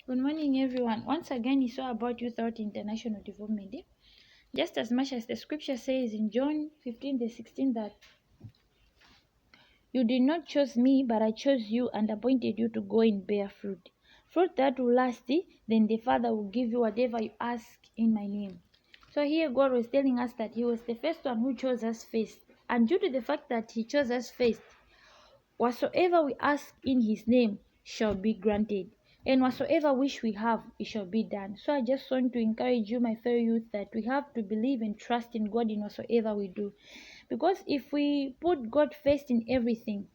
Good morning, everyone. Once again, it's all about Youth Out International Development. Just as much as the scripture says in John 15:16 that you did not choose me, but I chose you and appointed you to go and bear fruit. Fruit that will last, then the Father will give you whatever you ask in my name. So here God was telling us that He was the first one who chose us first. And due to the fact that He chose us first, whatsoever we ask in His name shall be granted, and whatsoever wish we have, it shall be done. So I just want to encourage you, my fellow youth, that we have to believe and trust in God in whatsoever we do. Because if we put God first in everything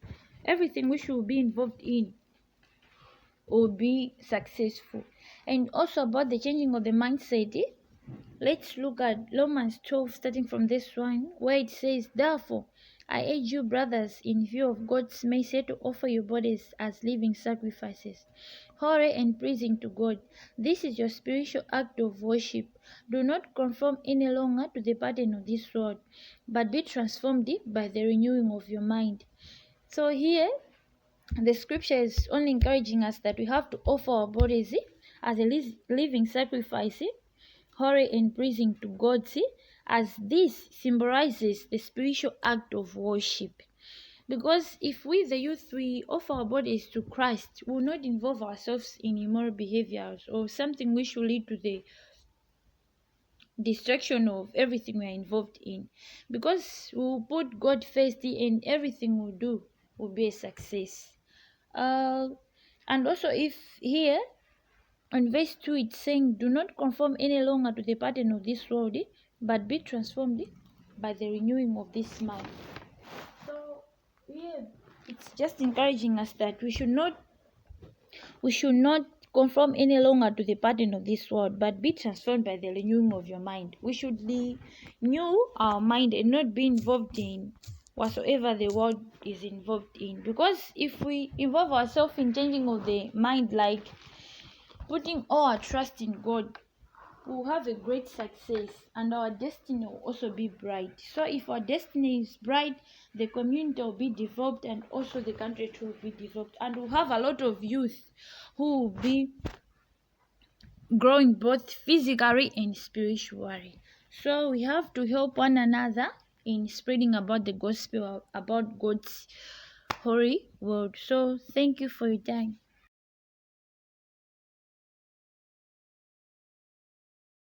we should be involved in will be successful. And also about the changing of the mindset, let's look at Romans 12, starting from this one, where it says, therefore, I urge you, brothers, in view of God's mercy, to offer your bodies as living sacrifices, holy and pleasing to God. This is your spiritual act of worship. Do not conform any longer to the pattern of this world, but be transformed by the renewing of your mind. So here, the scripture is only encouraging us that we have to offer our bodies as a living sacrifice, holy and pleasing to God, as this symbolizes the spiritual act of worship. Because if we, the youth, we offer our bodies to Christ, we will not involve ourselves in immoral behaviors or something which will lead to the destruction of everything we are involved in. Because we will put God first, and everything we do will be a success. And also, if here on verse 2 it's saying, do not conform any longer to the pattern of this world, but be transformed by the renewing of this mind. So yeah, it's just encouraging us that we should not conform any longer to the pattern of this world, but be transformed by the renewing of your mind. We should renew our mind and not be involved in whatsoever the world is involved in. Because if we involve ourselves in changing of the mind, like putting all our trust in God, we'll have a great success, and our destiny will also be bright. So if our destiny is bright, the community will be developed, and also the country too will be developed, and we'll have a lot of youth who will be growing both physically and spiritually. So we have to help one another in spreading about the gospel, about God's holy word. So thank you for your time.